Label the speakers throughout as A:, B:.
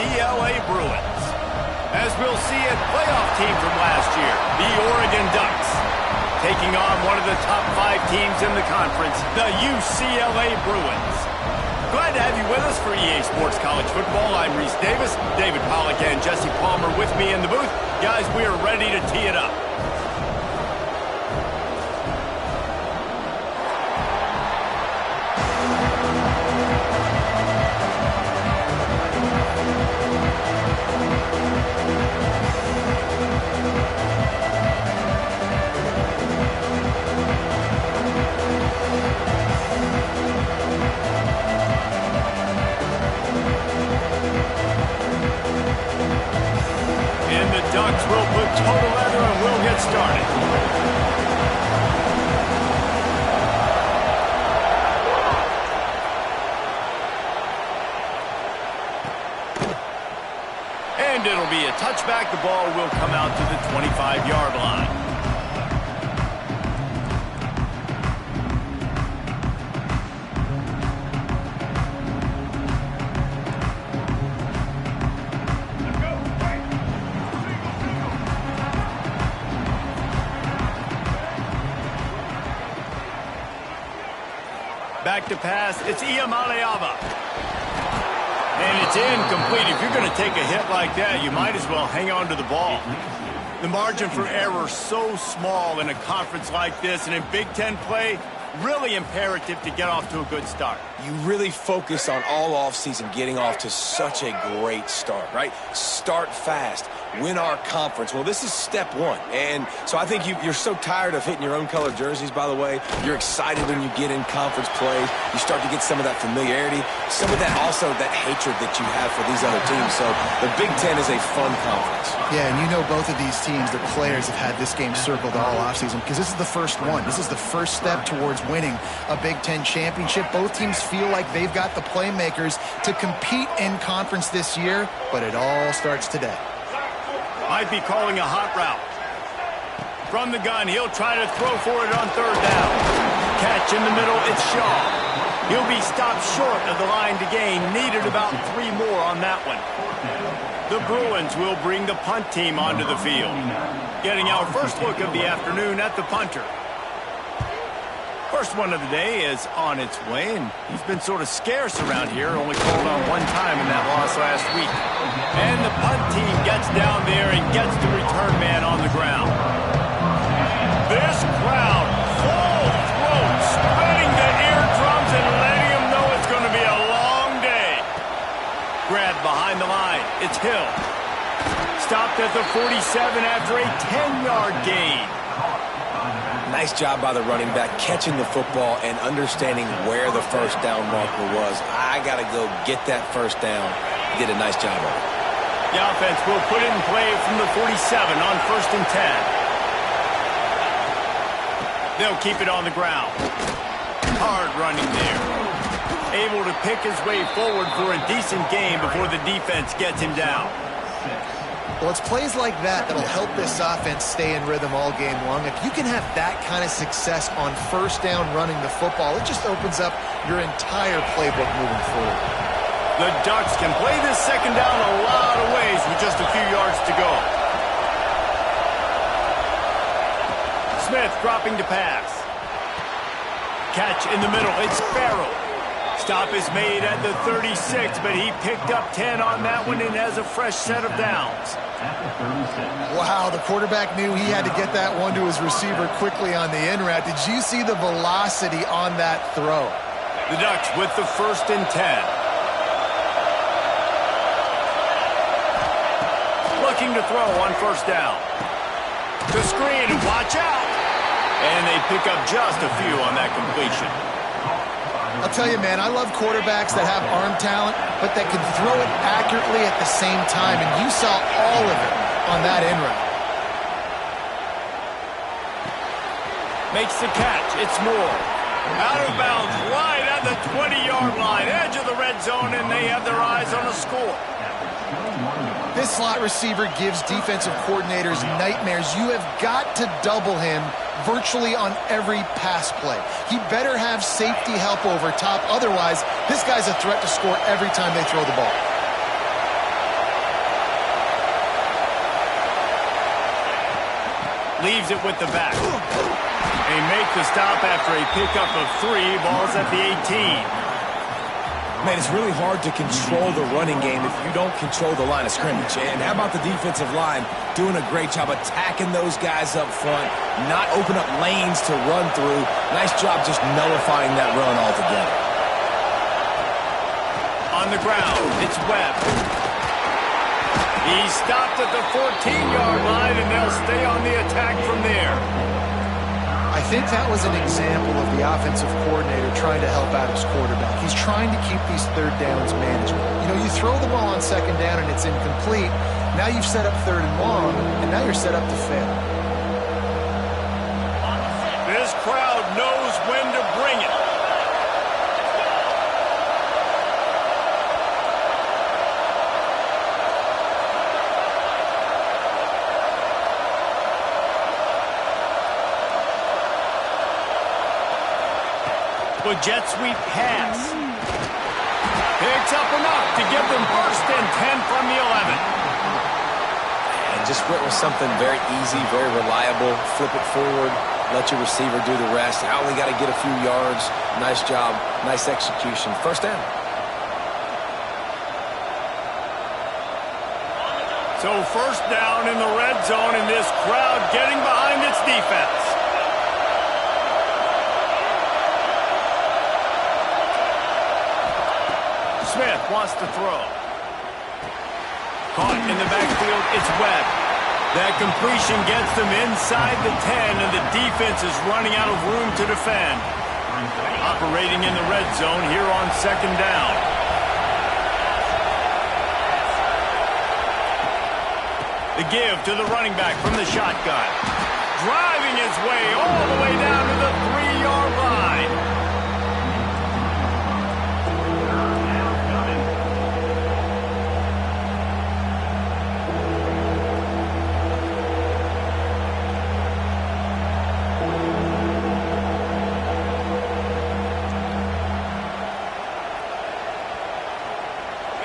A: UCLA Bruins. As we'll see, a playoff team from last year, the Oregon Ducks, taking on one of the top 5 teams in the conference, the UCLA Bruins. Glad to have you with us for EA Sports College Football. I'm Reese Davis, David Pollack and Jesse Palmer with me in the booth. Guys, we are ready to tee it up. Ducks will put total leather and we'll get started. And it'll be a touchback. The ball will come out to the 25-yard line. Back to pass, it's Ncaa. And it's incomplete. If you're going to take a hit like that, you might as well hang on to the ball. The margin for error so small in a conference like this, and in Big Ten play, really imperative to get off to a good start.
B: You really focus on all offseason getting off to such a great start, right? Start fast. Win our conference. Well, this is step one. And so I think you're so tired of hitting your own color jerseys, by the way. You're excited when you get in conference play. You start to get some of that familiarity, some of that also that hatred that you have for these other teams. So the Big Ten is a fun conference.
C: Yeah, and you know both of these teams, their players have had this game circled all offseason because this is the first one. This is the first step towards winning a Big Ten championship. Both teams feel like they've got the playmakers to compete in conference this year, but it all starts today.
A: Might be calling a hot route. From the gun, he'll try to throw for it on third down. Catch in the middle, it's Shaw. He'll be stopped short of the line to gain. Needed about 3 more on that one. The Bruins will bring the punt team onto the field. Getting our first look of the afternoon at the punter. First one of the day is on its way, and he's been sort of scarce around here, only called on 1 time in that loss last week. And the punt team gets down there and gets the return man on the ground. This crowd, full throat, spreading the eardrums and letting them know it's going to be a long day. Grabbed behind the line, it's Hill. Stopped at the 47 after a 10-yard gain.
B: Nice job by the running back, catching the football and understanding where the first down marker was. I got to go get that first down. He did a nice job of it.
A: The offense will put it in play from the 47 on 1st and 10. They'll keep it on the ground. Hard running there. Able to pick his way forward for a decent gain before the defense gets him down.
C: Well, it's plays like that that'll help this offense stay in rhythm all game long. If you can have that kind of success on first down running the football, it just opens up your entire playbook moving forward.
A: The Ducks can play this second down a lot of ways with just a few yards to go. Smith dropping to pass. Catch in the middle, it's Farrell. Stop is made at the 36, but he picked up 10 on that one and has a fresh set of downs.
C: Wow, the quarterback knew he had to get that one to his receiver quickly on the in route. Did you see the velocity on that throw?
A: The Ducks with the 1st and 10. Looking to throw on 1st down. The screen, and watch out! And they pick up just a few on that completion.
C: I'll tell you, man, I love quarterbacks that have arm talent, but that can throw it accurately at the same time, and you saw all of it on that in route.
A: Makes the catch. It's Moore. Out of bounds, right at the 20-yard line, edge of the red zone, and they have their eyes on a score.
C: This slot receiver gives defensive coordinators nightmares. You have got to double him virtually on every pass play. He better have safety help over top. Otherwise, this guy's a threat to score every time they throw the ball.
A: Leaves it with the back. They make the stop after a pickup of 3. Ball's at the 18.
B: Man, it's really hard to control the running game if you don't control the line of scrimmage. And how about the defensive line doing a great job attacking those guys up front, not open up lanes to run through. Nice job just nullifying that run altogether.
A: On the ground, it's Webb. He stopped at the 14-yard line, and they'll stay on the attack from there.
C: I think that was an example of the offensive coordinator trying to help out his quarterback. He's trying to keep these third downs manageable. You know, you throw the ball on second down and it's incomplete. Now you've set up third and long, and now you're set up to fail.
A: This crowd knows when to bring it. A jet sweep pass. Picks up enough to give them first and 10 from the 11.
B: And just went with something very easy, very reliable. Flip it forward, let your receiver do the rest. I only got to get a few yards. Nice job, nice execution. First down.
A: So first down in the red zone, and this crowd getting behind its defense. Smith wants to throw. Caught in the backfield, it's Webb. That completion gets them inside the 10, and the defense is running out of room to defend. Operating in the red zone here on second down. The give to the running back from the shotgun. Driving his way all the way down to the 3-yard line.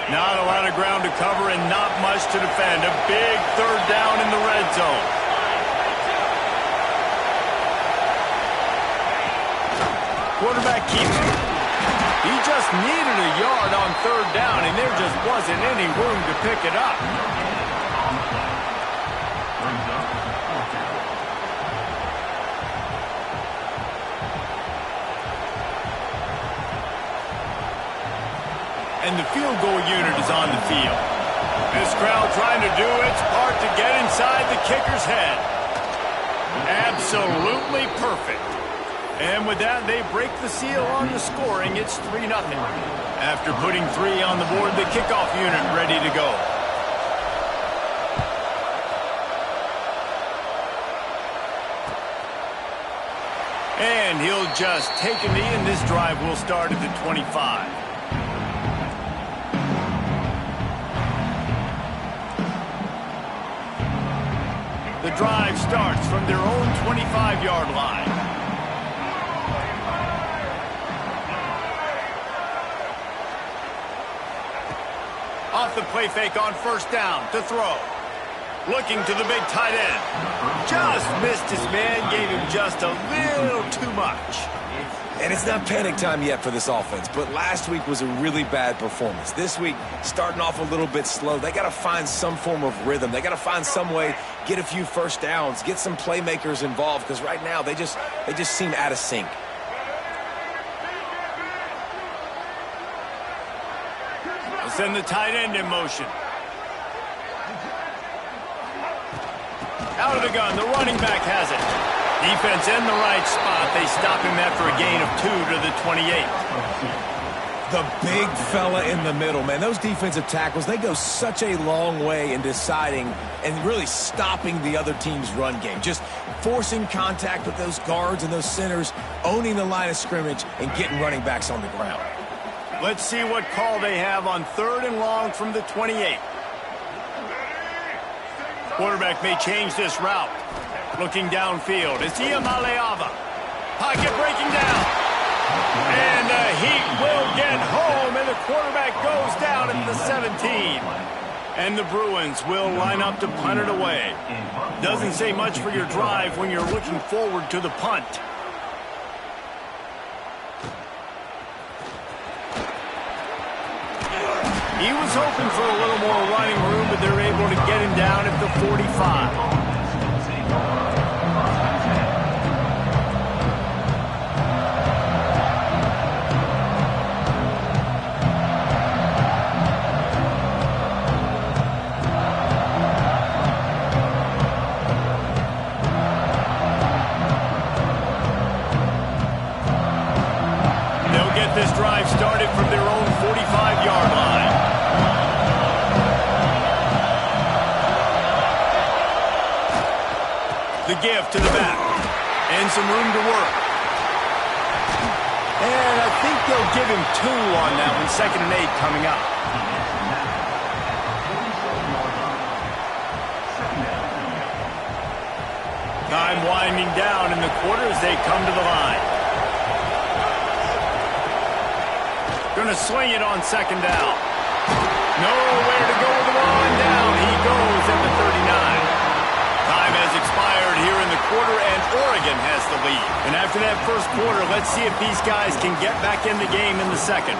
A: Not a lot of ground to cover and not much to defend. A big third down in the red zone. Quarterback keeps it. He just needed a yard on third down, and there just wasn't any room to pick it up. And the field goal unit is on the field. This crowd trying to do its part to get inside the kicker's head. Absolutely perfect. And with that, they break the seal on the scoring. It's 3-0. After putting 3 on the board, the kickoff unit ready to go. And he'll just take a knee, and this drive will start at the 25. The drive starts from their own 25-yard line. Off the play fake on first down to throw. Looking to the big tight end. Just missed his man, gave him just a little too much.
B: And it's not panic time yet for this offense, but last week was a really bad performance. This week, starting off a little bit slow. They got to find some form of rhythm. They got to find some way, get a few first downs, get some playmakers involved, because right now they just seem out of sync.
A: They'll send the tight end in motion. Out of the gun, the running back has it. Defense in the right spot. They stop him after a gain of 2 to the 28.
B: The big fella in the middle, man. Those defensive tackles, they go such a long way in deciding and really stopping the other team's run game. Just forcing contact with those guards and those centers, owning the line of scrimmage, and getting running backs on the ground.
A: Let's see what call they have on 3rd and long from the 28. Quarterback may change this route. Looking downfield, it's Ncaa. Pocket breaking down. And the Heat will get home, and the quarterback goes down at the 17. And the Bruins will line up to punt it away. Doesn't say much for your drive when you're looking forward to the punt. He was hoping for a little more running room, but they're able to get him down at the 45. This drive started from their own 45-yard line. The give to the back. And some room to work. And I think they'll give him 2 on that one. 2nd and 8 coming up. Time winding down in the quarter as they come to the line. Going to swing it on 2nd down. Nowhere to go with the ball and down. He goes at the 39. Time has expired here in the quarter, and Oregon has the lead. And after that first quarter, let's see if these guys can get back in the game in the second.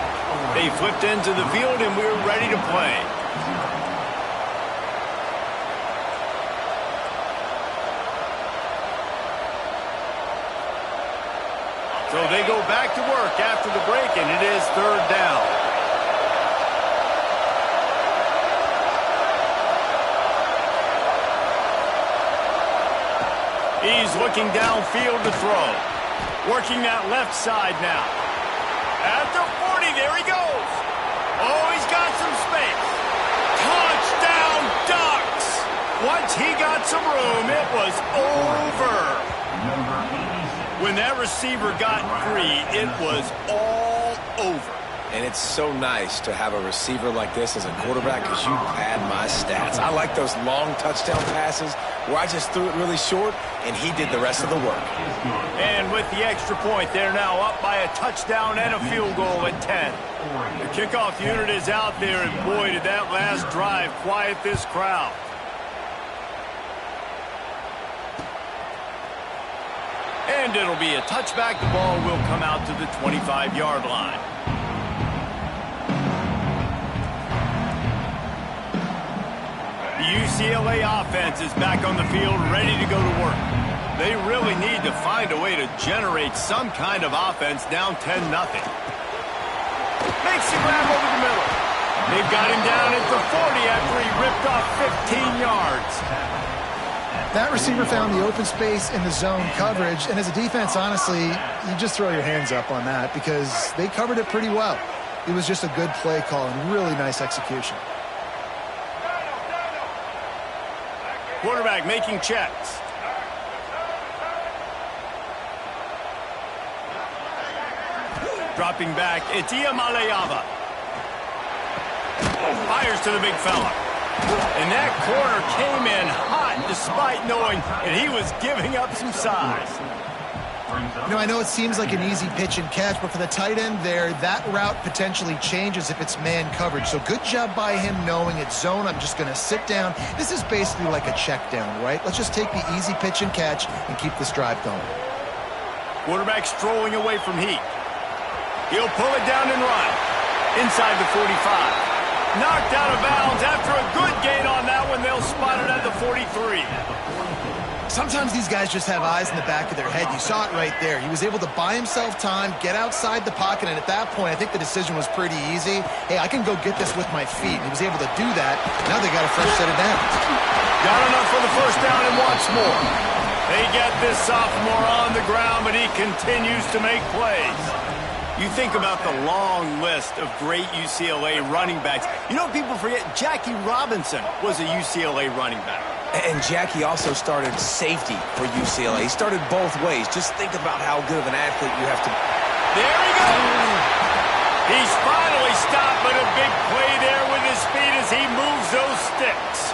A: They flipped into the field, and we're ready to play. So they go back to work after the break, and it is 3rd down. He's looking downfield to throw. Working that left side now. At the 40, there he goes. Oh, he's got some space. Touchdown, Ducks! Once he got some room, it was over. When that receiver got free, it was all over.
B: And it's so nice to have a receiver like this as a quarterback because you pad my stats. I like those long touchdown passes where I just threw it really short and he did the rest of the work.
A: And with the extra point, they're now up by a touchdown and a field goal at 10. The kickoff unit is out there, and boy, did that last drive quiet this crowd. And it'll be a touchback. The ball will come out to the 25-yard line. The UCLA offense is back on the field, ready to go to work. They really need to find a way to generate some kind of offense down 10-0. Makes the grab over the middle. They've got him down at the 40 after he ripped off 15 yards.
C: That receiver found the open space in the zone coverage, and as a defense, honestly, you just throw your hands up on that because they covered it pretty well. It was just a good play call and really nice execution.
A: Quarterback making checks. Dropping back, it's Ncaa. Fires to the big fella. And that corner came in hot despite knowing that he was giving up some size.
C: You know, I know it seems like an easy pitch and catch, but for the tight end there, that route potentially changes if it's man coverage. So good job by him knowing it's zone. I'm just going to sit down. This is basically like a check down, right? Let's just take the easy pitch and catch and keep this drive going.
A: Quarterback strolling away from heat. He'll pull it down and run. Inside the 45. Knocked out of bounds after a good gain on that one. They'll spot it at the 43.
C: Sometimes these guys just have eyes in the back of their head. You saw it right there. He was able to buy himself time, get outside the pocket, and at that point, I think the decision was pretty easy. Hey, I can go get this with my feet. And he was able to do that. Now they got a fresh set of downs.
A: Got enough for the first down and wants more. They get this sophomore on the ground, but he continues to make plays. You think about the long list of great UCLA running backs. You know, people forget Jackie Robinson was a UCLA running back.
B: And Jackie also started safety for UCLA. He started both ways. Just think about how good of an athlete you have to be.
A: There he goes. He's finally stopped, but a big play there with his speed as he moves those sticks.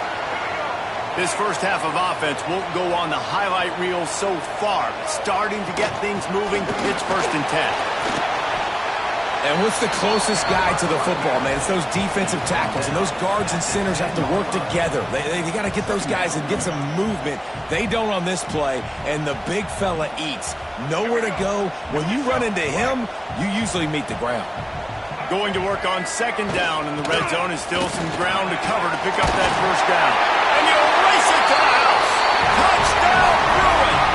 A: This first half of offense won't go on the highlight reel so far, but starting to get things moving. It's 1st and 10.
B: And what's the closest guy to the football, man? It's those defensive tackles, and those guards and centers have to work together. They got to get those guys and get some movement. They don't on this play, and the big fella eats. Nowhere to go. When you run into him, you usually meet the ground.
A: Going to work on second down in the red zone is still some ground to cover to pick up that first down. And he'll race it to the house. Touchdown, Bruins!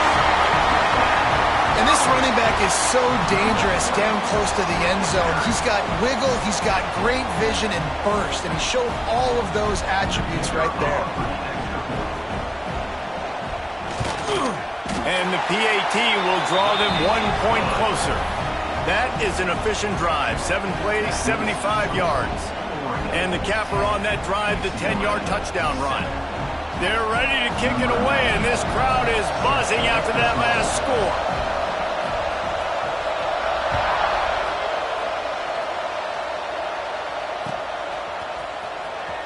C: And this running back is so dangerous down close to the end zone. He's got wiggle, he's got great vision and burst, and he showed all of those attributes right there.
A: And the PAT will draw them 1 point closer. That is an efficient drive. 7 plays, 75 yards. And the capper on that drive, the 10-yard touchdown run. They're ready to kick it away, and this crowd is buzzing after that last score.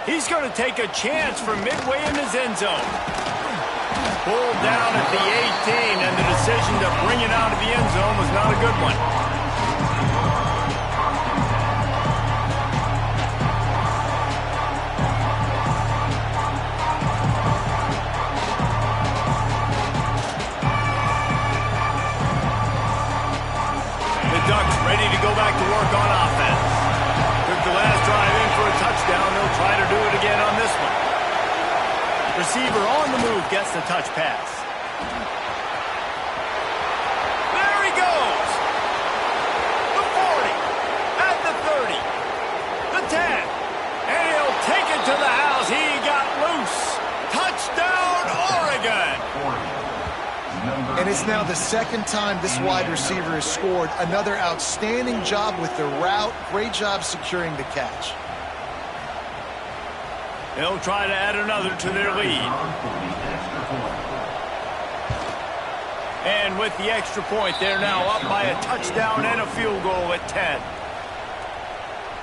A: He's going to take a chance from midway in his end zone. Pulled down at the 18, and the decision to bring it out of the end zone was not a good one. The Ducks ready to go back to work on offense. Took the last drive in for a touchdown. They'll try to do it again on this one. Receiver on the move gets the touch pass. There he goes. The 40, at the 30, the 10, and he'll take it to the house. He got loose. Touchdown, Oregon.
C: And it's now the second time this wide receiver has scored. Another outstanding job with the route. Great job securing the catch.
A: They'll try to add another to their lead. And with the extra point, they're now up by a touchdown and a field goal at 10.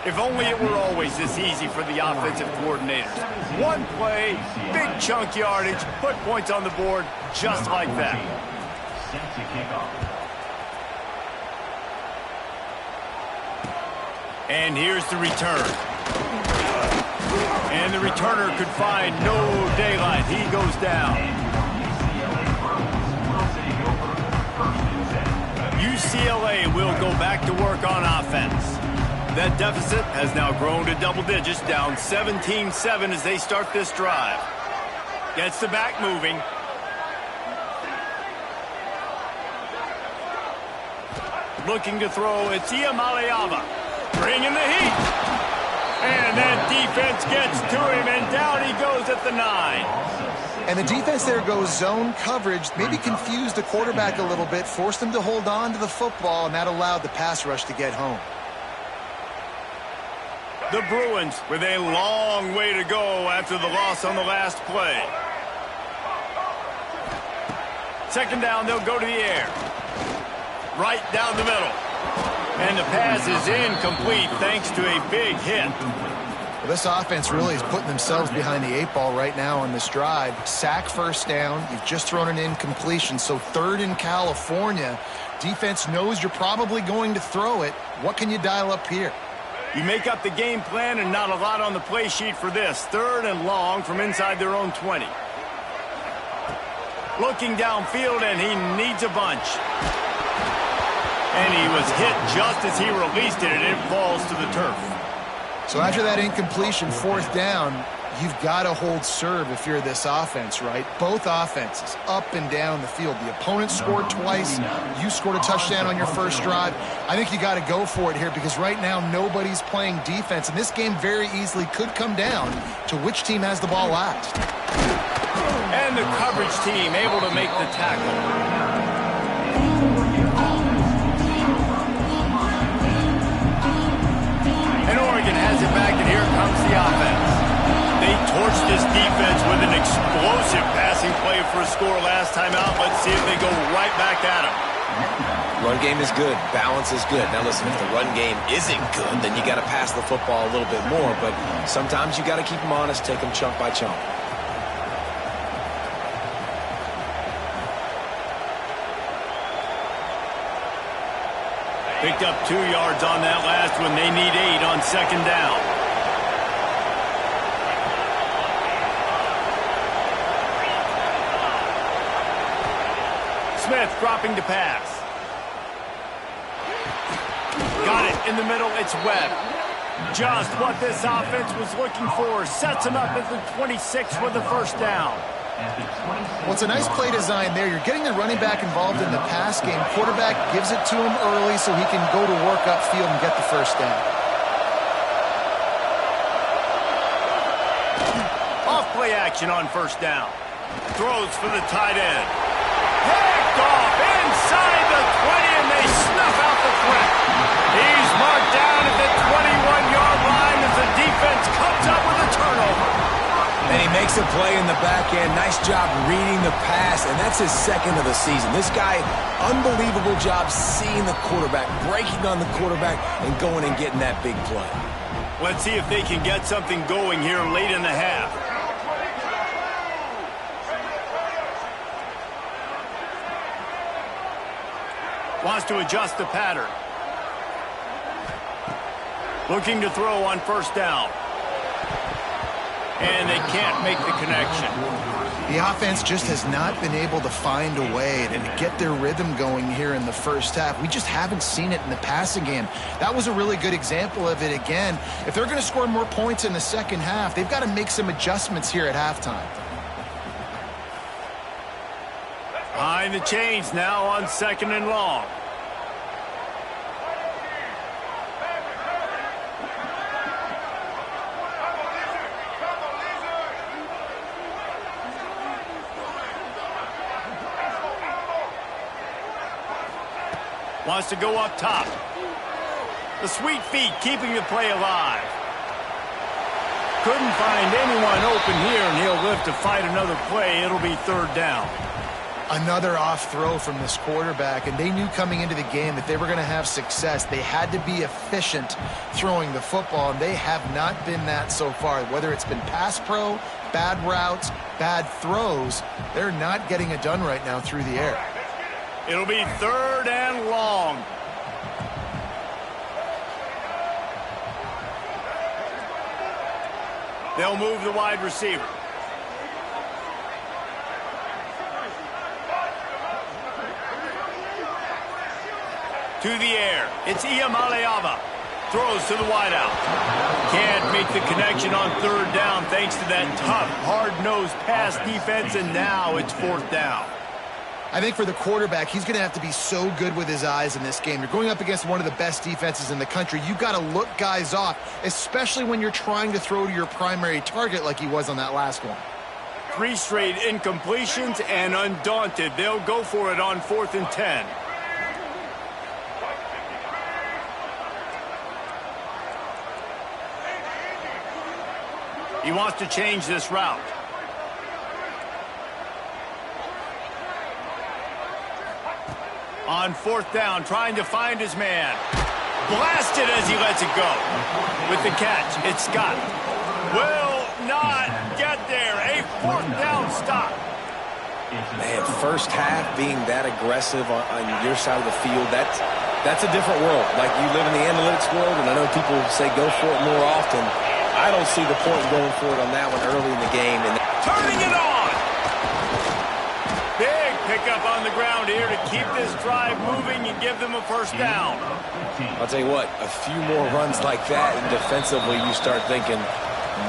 A: If only it were always this easy for the offensive coordinators. One play, big chunk yardage, put points on the board just like that. And here's the return. And the returner could find no daylight. He goes down. UCLA will go back to work on offense. That deficit has now grown to double digits, down 17-7 as they start this drive. Gets the back moving. Looking to throw, it's Ncaa. Bringing the heat. And that defense gets to him, and down he goes at the 9.
C: And the defense there goes zone coverage, maybe confused the quarterback a little bit, forced him to hold on to the football, and that allowed the pass rush to get home.
A: The Bruins with a long way to go after the loss on the last play. Second down, they'll go to the air. Right down the middle. And the pass is incomplete thanks to a big hit.
C: Well, this offense really is putting themselves behind the 8 ball right now on this drive. Sack first down. You've just thrown an incompletion. So third in California. Defense knows you're probably going to throw it. What can you dial up here?
A: You make up the game plan and not a lot on the play sheet for this. Third and long from inside their own 20. Looking downfield, and he needs a bunch. And he was hit just as he released it, and it falls to the turf.
C: So after that incompletion, fourth down, you've got to hold serve if you're this offense, right? Both offenses up and down the field. The opponent scored twice. You scored a touchdown on your first drive. I think you got to go for it here because right now nobody's playing defense, and this game very easily could come down to which team has the ball last.
A: And the coverage team able to make the tackle. And Oregon has it back, and here comes the offense. They torched this defense with an explosive passing play for a score last time out. Let's see if they go right back at them.
B: Run game is good. Balance is good. Now listen, if the run game isn't good, then you got to pass the football a little bit more. But sometimes you got to keep them honest, take them chunk by chunk.
A: The Picked up 2 yards on that last one. They need 8 on second down. Smith dropping to pass. Got it in the middle. It's Webb. Just what this offense was looking for. Sets him up at the 26 for the first down.
C: Well, it's a nice play design there. You're getting the running back involved in the pass game. Quarterback gives it to him early so he can go to work upfield and get the first down.
A: Off play action on first down. Throws for the tight end. Picked off inside the 20, and they snuff out the threat. He's marked down at the 21-yard line as the defense comes up with a turnover.
B: And he makes a play in the back end. Nice job reading the pass, and that's his second of the season. This guy, unbelievable job seeing the quarterback, breaking on the quarterback, and going and getting that big play.
A: Let's see if they can get something going here late in the half. Wants to adjust the pattern. Looking to throw on first down. And they can't make the connection.
C: The offense just has not been able to find a way to get their rhythm going here in the first half. We just haven't seen it in the passing game. That was a really good example of it again. If they're going to score more points in the second half, they've got to make some adjustments here at halftime.
A: Behind the chains now on second and long. Wants to go up top. The sweet feet keeping the play alive. Couldn't find anyone open here, and he'll live to fight another play. It'll be third down.
C: Another off throw from this quarterback, and they knew coming into the game that they were going to have success. They had to be efficient throwing the football, and they have not been that so far. Whether it's been pass pro, bad routes, bad throws, they're not getting it done right now through the air.
A: It'll be third and long. They'll move the wide receiver. To the air. It's Ncaa. Throws to the wideout. Can't make the connection on third down thanks to that tough, hard-nosed pass defense, and now it's fourth down.
C: I think for the quarterback, he's going to have to be so good with his eyes in this game. You're going up against one of the best defenses in the country. You've got to look guys off, especially when you're trying to throw to your primary target like he was on that last one.
A: 3 straight incompletions, and undaunted, they'll go for it on 4th and 10. He wants to change this route. On 4th down, trying to find his man. Blasted as he lets it go. With the catch, it's Scott. Will not get there. A 4th down stop.
B: Man, first half being that aggressive on your side of the field, that's a different world. Like, you live in the analytics world, and I know people say go for it more often. I don't see the point going for it on that one early in the game. And
A: turning it on. Big pickup on the ground here to keep this drive moving and give them a first down.
B: I'll tell you what, a few more runs like that, and defensively you start thinking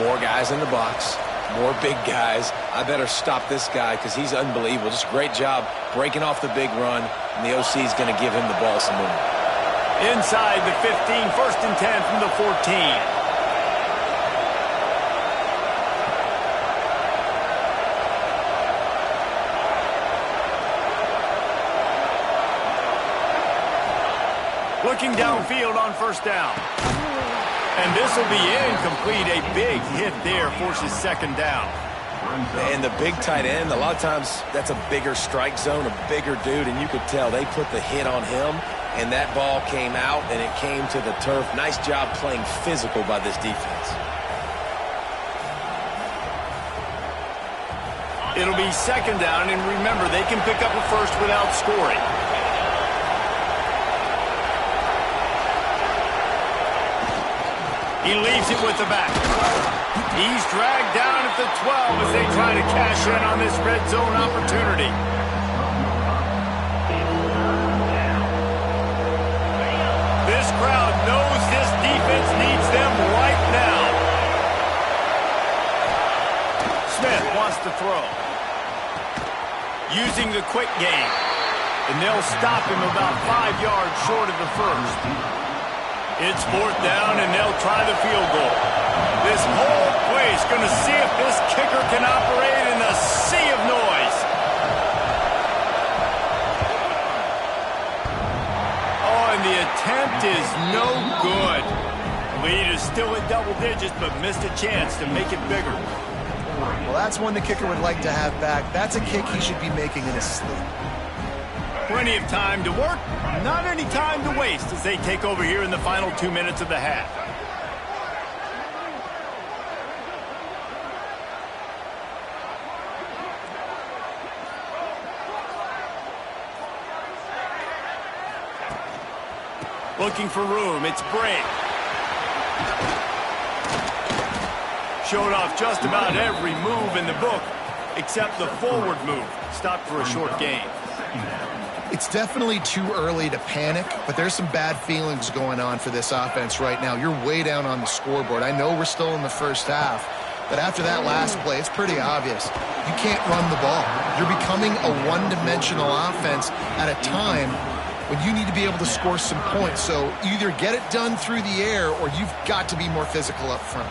B: more guys in the box, more big guys. I better stop this guy because he's unbelievable. Just a great job breaking off the big run, and the OC is going to give him the ball some more.
A: Inside the 15, 1st and 10 from the 14. Looking downfield on first down. And this will be incomplete. A big hit there forces second down.
B: And the big tight end, a lot of times that's a bigger strike zone, a bigger dude, and you could tell they put the hit on him, and that ball came out, and it came to the turf. Nice job playing physical by this defense.
A: It'll be second down, and remember, they can pick up a first without scoring. He leaves it with the back. He's dragged down at the 12 as they try to cash in on this red zone opportunity. This crowd knows this defense needs them right now. Smith wants to throw. Using the quick game. And they'll stop him about 5 yards short of the first. It's 4th down, and they'll try the field goal. This whole place going to see if this kicker can operate in a sea of noise. Oh, and the attempt is no good. Lead is still at double digits, but missed a chance to make it bigger.
C: Well, that's one the kicker would like to have back. That's a kick he should be making in his sleep.
A: Plenty of time to work, not any time to waste as they take over here in the final 2 minutes of the half. Looking for room, it's Bray. Showed off just about every move in the book, except the forward move. Stopped for a short gain.
C: It's definitely too early to panic, but there's some bad feelings going on for this offense right now. You're way down on the scoreboard. I know we're still in the first half, but after that last play, it's pretty obvious. You can't run the ball. You're becoming a one-dimensional offense at a time when you need to be able to score some points. So either get it done through the air or you've got to be more physical up front.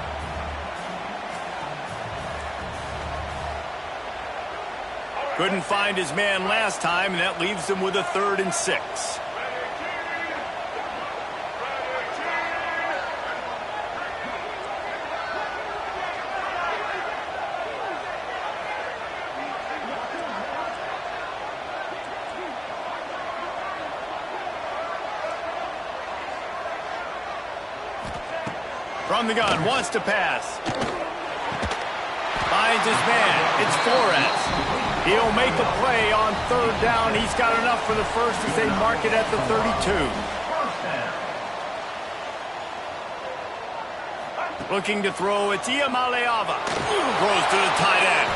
A: Couldn't find his man last time, and that leaves him with a 3rd and 6. From the gun, wants to pass. Finds his man. It's Flores. He'll make a play on 3rd down. He's got enough for the first as they mark it at the 32. Looking to throw, it's Ncaa. Throws to the tight end.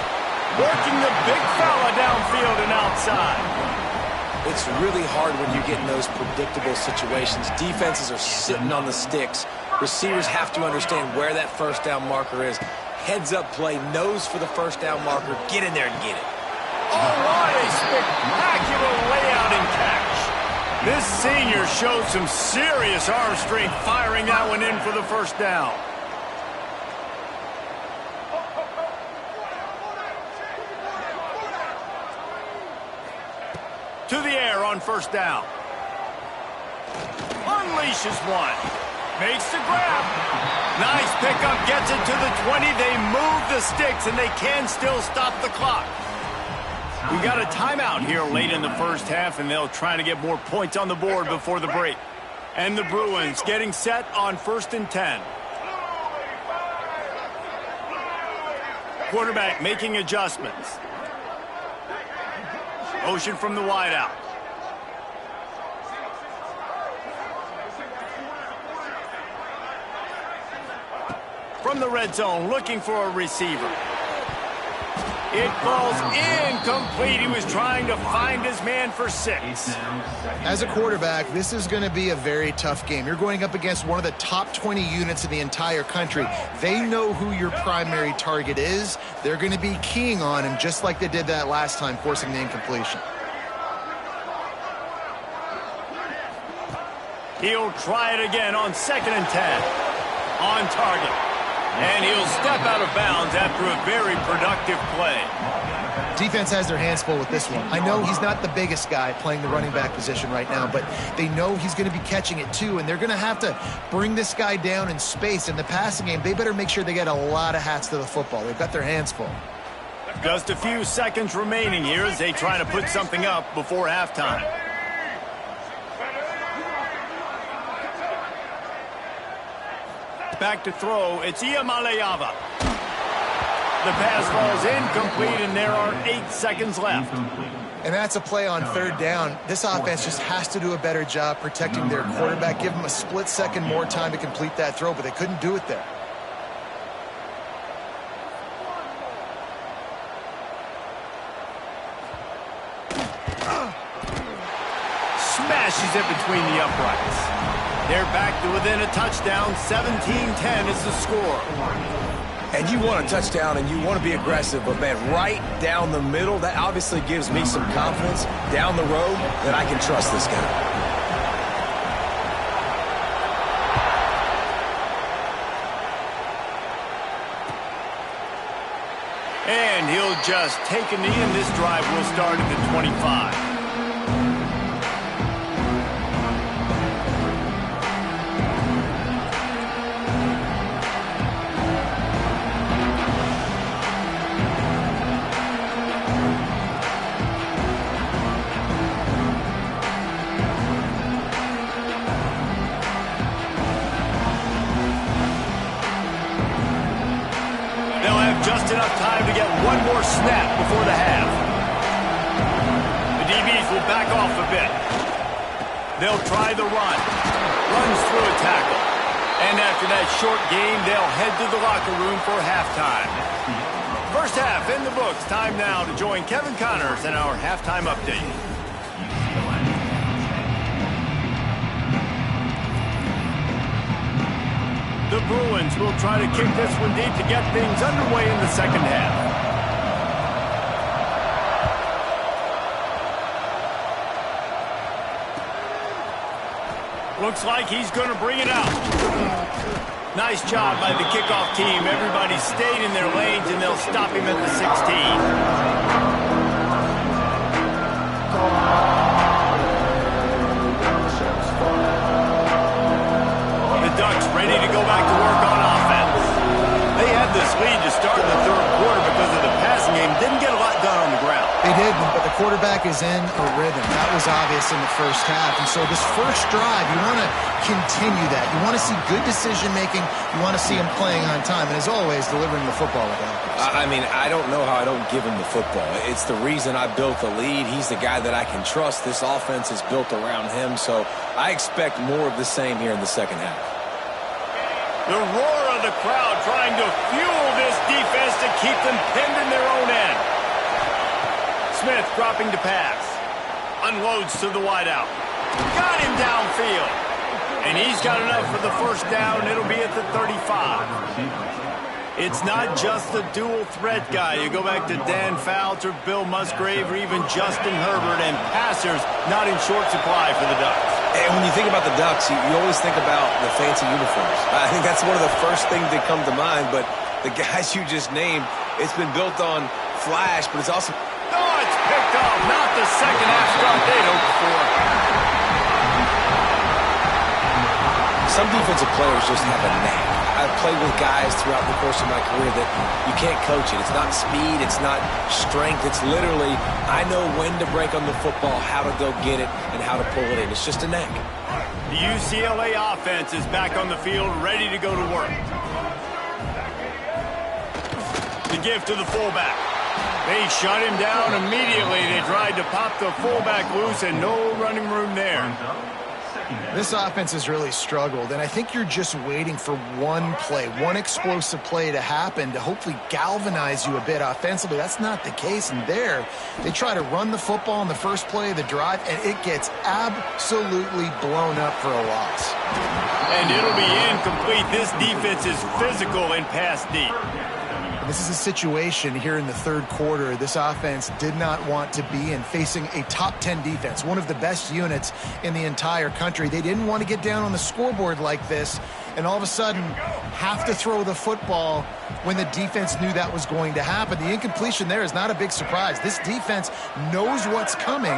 A: Working the big fella downfield and outside.
B: It's really hard when you get in those predictable situations. Defenses are sitting on the sticks. Receivers have to understand where that 1st down marker is. Heads up play, nose for the 1st down marker. Get in there and get it.
A: Oh, what a spectacular layout and catch. This senior showed some serious arm strength firing that one in for the 1st down. To the air on 1st down. Unleashes one. Makes the grab. Nice pickup, gets it to the 20. They move the sticks, and they can still stop the clock. We got a timeout here late in the first half, and they'll try to get more points on the board before the break. And the Bruins getting set on 1st and 10. Quarterback making adjustments. Motion from the wideout. From the red zone, looking for a receiver. It falls incomplete. He was trying to find his man for 6.
C: As a quarterback, this is going to be a very tough game. You're going up against one of the top 20 units in the entire country. They know who your primary target is. They're going to be keying on him just like they did that last time, forcing the incompletion.
A: He'll try it again on 2nd and 10. On target. And he'll step out of bounds after a very productive play.
C: Defense has their hands full with this one. I know he's not the biggest guy playing the running back position right now, but they know he's going to be catching it too, and they're going to have to bring this guy down in space. In the passing game, they better make sure they get a lot of hats to the football. They've got their hands full.
A: Just a few seconds remaining here as they try to put something up before halftime. Back to throw, it's Ncaa. The pass falls incomplete, and there are 8 seconds left.
C: And that's a play on third down. This offense just has to do a better job protecting their quarterback. Give them a split second more time to complete that throw, but they couldn't do it there.
A: Smashes it between the uprights. They're back to within a touchdown. 17-10 is the score.
B: And you want a touchdown and you want to be aggressive, but man, right down the middle, that obviously gives me some confidence down the road that I can trust this guy.
A: And he'll just take a knee, and this drive will start at the 25. Just enough time to get one more snap before the half. The DBs will back off a bit. They'll try the run. Runs through a tackle. And after that short game, they'll head to the locker room for halftime. First half in the books. Time now to join Kevin Connors in our halftime update. The Bruins will try to kick this one deep to get things underway in the second half. Looks like he's going to bring it out. Nice job by the kickoff team. Everybody stayed in their lanes, and they'll stop him at the 16. Ducks ready to go back to work on offense. They had this lead to start in the third quarter because of the passing game. Didn't get a lot done on the ground.
C: They did, but the quarterback is in a rhythm. That was obvious in the first half. And so this first drive, you want to continue that. You want to see good decision-making. You want to see him playing on time. And as always, delivering the football with accuracy.
B: I mean, I don't know how I don't give him the football. It's the reason I built the lead. He's the guy that I can trust. This offense is built around him. So I expect more of the same here in the second half.
A: The roar of the crowd trying to fuel this defense to keep them pinned in their own end. Smith dropping to pass. Unloads to the wideout. Got him downfield. And he's got enough for the first down. It'll be at the 35. It's not just the dual threat guy. You go back to Dan Fouts or Bill Musgrave or even Justin Herbert, and passers not in short supply for the Ducks.
B: And when you think about the Ducks, you always think about the fancy uniforms. I think that's one of the first things that come to mind, but the guys you just named, it's been built on flash, but it's also...
A: Oh, it's picked off. Not the second half start they'd hoped for.
B: Some defensive players just have a knack. I've played with guys throughout the course of my career that you can't coach it. It's not speed. It's not strength. It's literally, I know when to break on the football, how to go get it, and how to pull it in. It's just a knack.
A: The UCLA offense is back on the field, ready to go to work. The give to the fullback. They shut him down immediately. They tried to pop the fullback loose, and no running room there.
C: This offense has really struggled, and I think you're just waiting for one play, one explosive play to happen to hopefully galvanize you a bit offensively. That's not the case, and there, they try to run the football in the first play of the drive, and it gets absolutely blown up for a loss.
A: And it'll be incomplete. This defense is physical and pass deep.
C: This is a situation here in the third quarter this offense did not want to be in, facing a top 10 defense, one of the best units in the entire country. They didn't want to get down on the scoreboard like this and all of a sudden have to throw the football when the defense knew that was going to happen. The incompletion there is not a big surprise. This defense knows what's coming,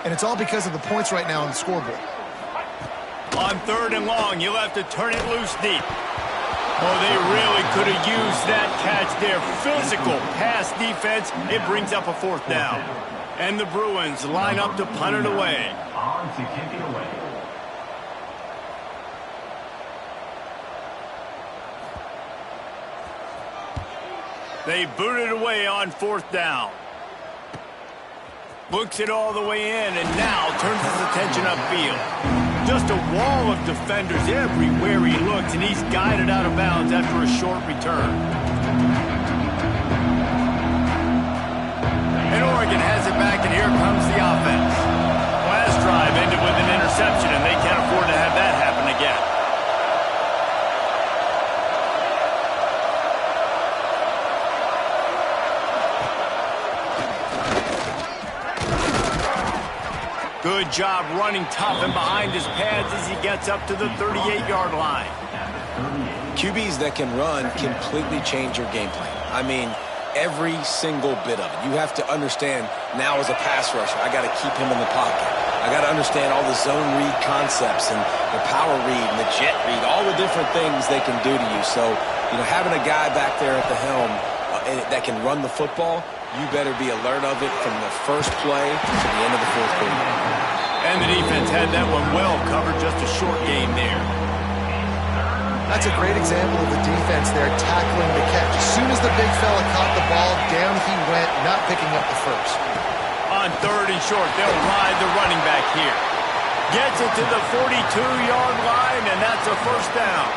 C: and it's all because of the points right now on the scoreboard.
A: On third and long, you'll have to turn it loose deep. Oh, they really could have used that catch there. Physical pass defense. It brings up a fourth down. And the Bruins line up to punt it away.
D: On to kick it away.
A: They boot it away on fourth down. Books it all the way in, and now turns his attention upfield. Just a wall of defenders everywhere he looks, and he's guided out of bounds after a short return. And Oregon has it back, and here comes the offense. Last drive ended with an interception, and they can't afford to have that happen again. Good job running tough and behind his pads as he gets up to the 38-yard line.
B: QBs that can run completely change your game plan. I mean, every single bit of it. You have to understand now as a pass rusher, I got to keep him in the pocket. I got to understand all the zone read concepts and the power read and the jet read, all the different things they can do to you. So, having a guy back there at the helm that can run the football, you better be alert of it from the first play to the end of the fourth quarter.
A: And the defense had that one well covered, just a short game there.
C: That's a great example of the defense there tackling the catch. As soon as the big fella caught the ball, down he went, not picking up the first.
A: On 3rd and short, they'll ride the running back here. Gets it to the 42-yard line, and that's a first down.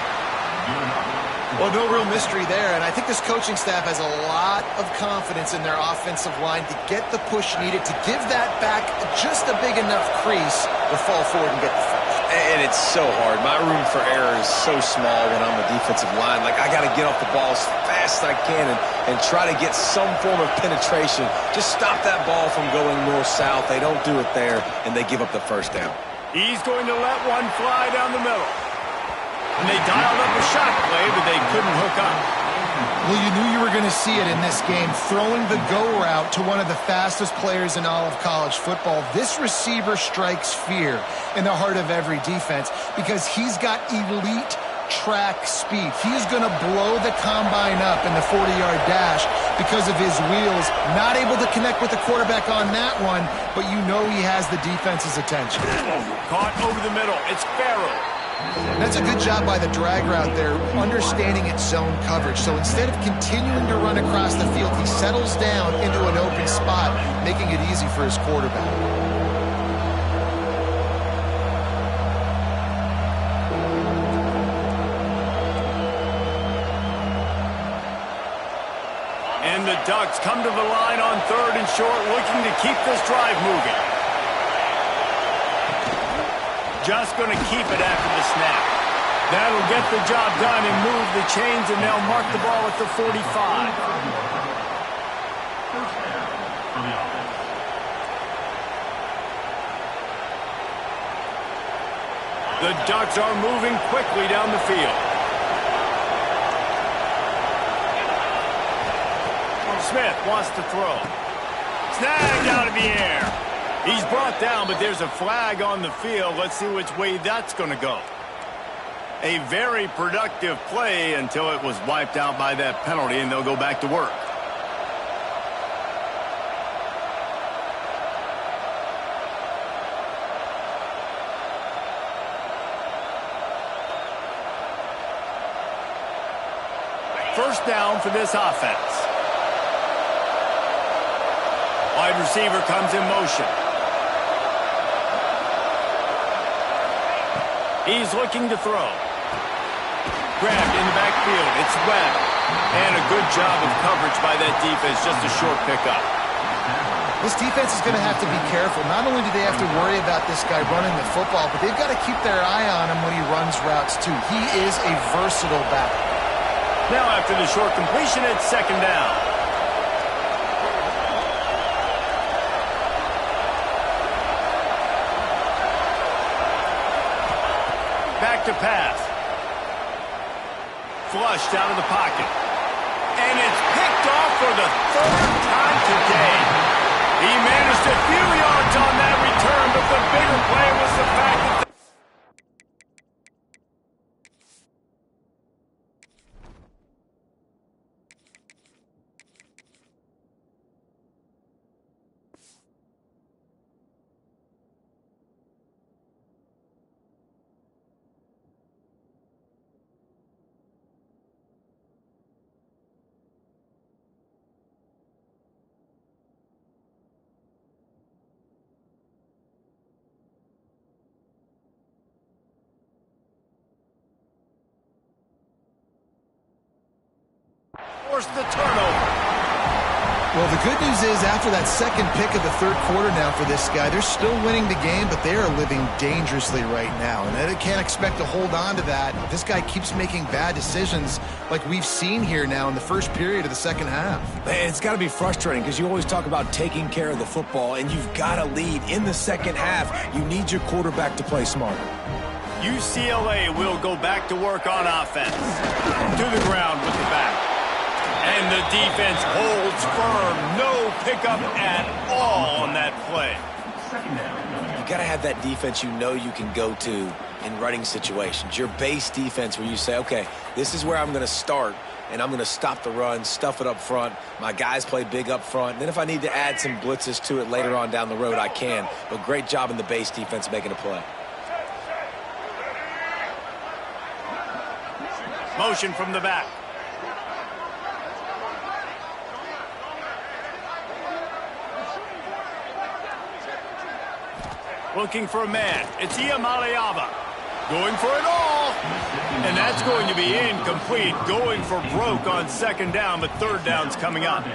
C: Well, no real mystery there, and I think this coaching staff has a lot of confidence in their offensive line to get the push needed to give that back just a big enough crease to fall forward and get the first.
B: And it's so hard. My room for error is so small when I'm a defensive line. Like, I got to get off the ball as fast as I can and try to get some form of penetration. Just stop that ball from going north-south. They don't do it there, and they give up the first down.
A: He's going to let one fly down the middle. And they dialed up a shot play, but they couldn't hook up.
C: Well, you knew you were going to see it in this game, throwing the go route to one of the fastest players in all of college football. This receiver strikes fear in the heart of every defense because he's got elite track speed. He's going to blow the combine up in the 40-yard dash because of his wheels. Not able to connect with the quarterback on that one, but you know he has the defense's attention.
A: Caught over the middle. It's Farrell.
C: That's a good job by the drag route there, understanding its zone coverage. So instead of continuing to run across the field, he settles down into an open spot, making it easy for his quarterback.
A: And the Ducks come to the line on 3rd and short, looking to keep this drive moving. Just going to keep it after the snap. That'll get the job done and move the chains, and they'll mark the ball at the 45. The Ducks are moving quickly down the field. Smith wants to throw. Snagged out of the air. He's brought down, but there's a flag on the field. Let's see which way that's going to go. A very productive play until it was wiped out by that penalty, and they'll go back to work. First down for this offense. Wide receiver comes in motion. He's looking to throw. Grabbed in the backfield. It's Webb. And a good job of coverage by that defense. Just a short pickup.
C: This defense is going to have to be careful. Not only do they have to worry about this guy running the football, but they've got to keep their eye on him when he runs routes too. He is a versatile back.
A: Now after the short completion, it's 2nd down. Back to pass. Flushed out of the pocket. And it's picked off for the 3rd time today. He managed a few yards on that return, but the bigger play was the fact that force the turnover.
C: Well, the good news is after that second pick of the third quarter now for this guy, they're still winning the game, but they are living dangerously right now. And they can't expect to hold on to that. This guy keeps making bad decisions like we've seen here now in the first period of the second half.
B: Man, it's got to be frustrating because you always talk about taking care of the football, and you've got to lead in the second half. You need your quarterback to play smarter.
A: UCLA will go back to work on offense. To the ground with the back. And the defense holds firm. No pickup at all on that play.
B: You got to have that defense you know you can go to in running situations. Your base defense where you say, okay, this is where I'm going to start, and I'm going to stop the run, stuff it up front. My guys play big up front. Then if I need to add some blitzes to it later on down the road, I can. But great job in the base defense making a play.
A: Motion from the back. Looking for a man. It's Ncaa. Going for it all. And that's going to be incomplete. Going for broke on second down, but third down's coming up.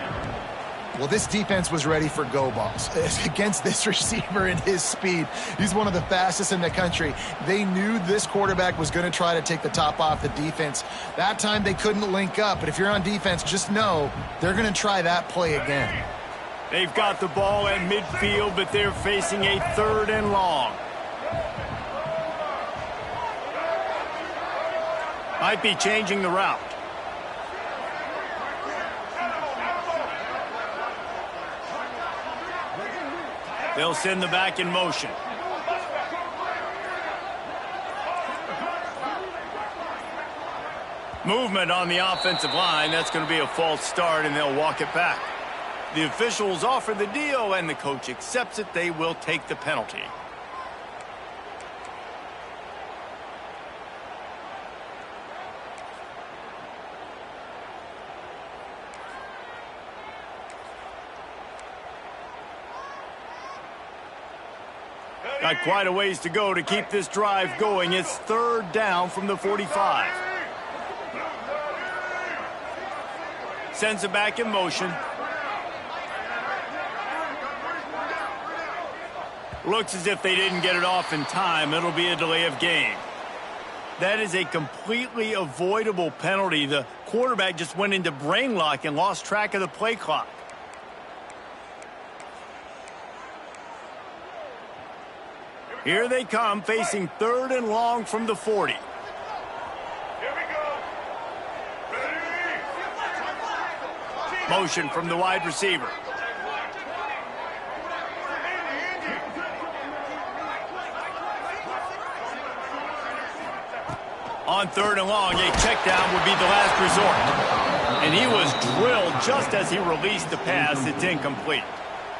C: Well, this defense was ready for go balls against this receiver and his speed. He's one of the fastest in the country. They knew this quarterback was going to try to take the top off the defense. That time they couldn't link up, but if you're on defense, just know they're going to try that play again.
A: They've got the ball at midfield, but they're facing a third and long. Might be changing the route. They'll send the back in motion. Movement on the offensive line. That's going to be a false start, and they'll walk it back. The officials offer the deal, and the coach accepts it. They will take the penalty. Got quite a ways to go to keep this drive going. It's third down from the 45. Sends it back in motion. Looks as if they didn't get it off in time. It'll be a delay of game. That is a completely avoidable penalty. The quarterback just went into brain lock and lost track of the play clock. Here they come, facing third and long from the 40.
D: Here we go. Ready?
A: Motion from the wide receiver. On third and long, a check down would be the last resort. And he was drilled just as he released the pass. It's incomplete.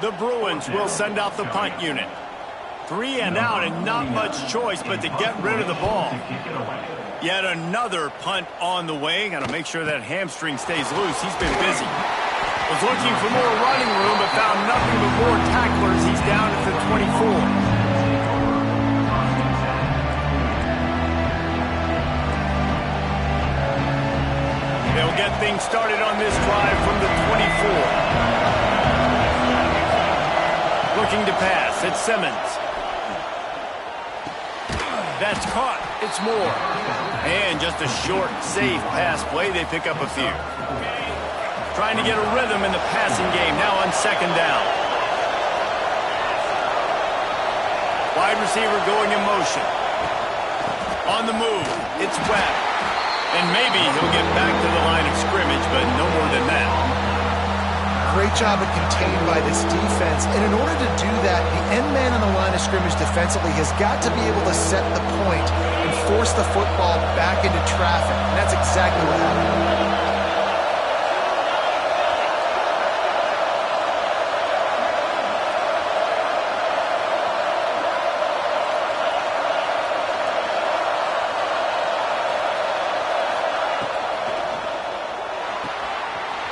A: The Bruins will send out the punt unit. 3 and out, and not much choice but to get rid of the ball. Yet another punt on the way. Got to make sure that hamstring stays loose. He's been busy. Was looking for more running room, but found nothing but more tacklers. He's down at the 24. They'll get things started on this drive from the 24. Looking to pass. It's Simmons. That's caught. It's Moore. And just a short, safe pass play. They pick up a few. Trying to get a rhythm in the passing game. Now on second down. Wide receiver going in motion. On the move. It's Webb. And maybe he'll get back to the line of scrimmage, but no more than that.
C: Great job of contained by this defense. And in order to do that, the end man on the line of scrimmage defensively has got to be able to set the point and force the football back into traffic. And that's exactly what happened.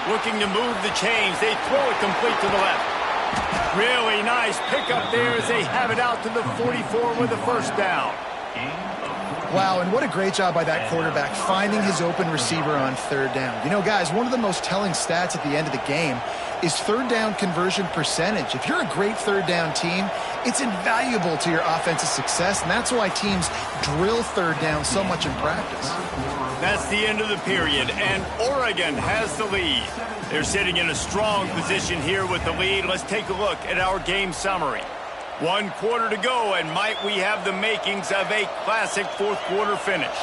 A: Looking to move the chains. They throw it complete to the left. Really nice pickup there as they have it out to the 44 with a first down.
C: Wow, and what a great job by that quarterback finding his open receiver on third down. You know, guys, one of the most telling stats at the end of the game is third down conversion percentage. If you're a great third down team, it's invaluable to your offensive success, and that's why teams drill third down so much in practice.
A: That's the end of the period, and Oregon has the lead. They're sitting in a strong position here with the lead. Let's take a look at our game summary. 1 quarter to go, and might we have the makings of a classic fourth quarter finish.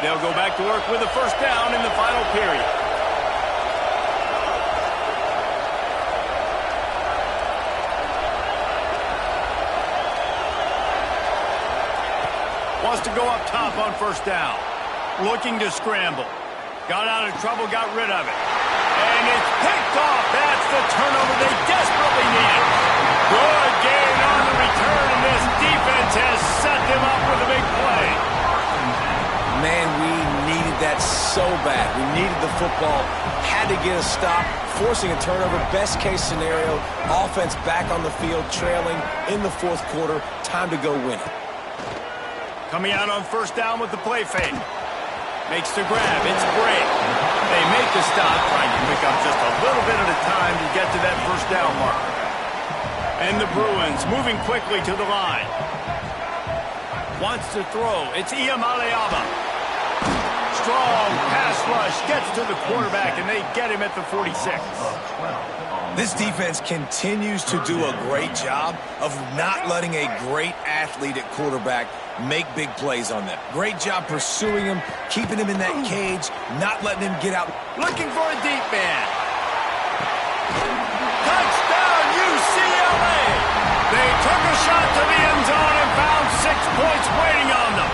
A: They'll go back to work with a first down in the final period. Wants to go up top on first down. Looking to scramble. Got out of trouble, got rid of it. And it's picked off. That's the turnover they desperately needed. Good gain on the return, and this defense has set them up with a big play.
B: Man, we needed that so bad. We needed the football. Had to get a stop, forcing a turnover. Best case scenario, offense back on the field, trailing in the fourth quarter. Time to go win it.
A: Coming out on first down with the play fake. Makes the grab. It's Bray. They make the stop, trying to pick up just a little bit at a time to get to that first down mark. And the Bruins moving quickly to the line. Wants to throw. It's Iyamaleava. Strong pass rush. Gets to the quarterback, and they get him at the 46.
B: This defense continues to do a great job of not letting a great athlete at quarterback make big plays on them. Great job pursuing him, keeping him in that cage, not letting him get out.
A: Looking for a deep man. Touchdown, UCLA! They took a shot to the end zone and found 6 points waiting on them.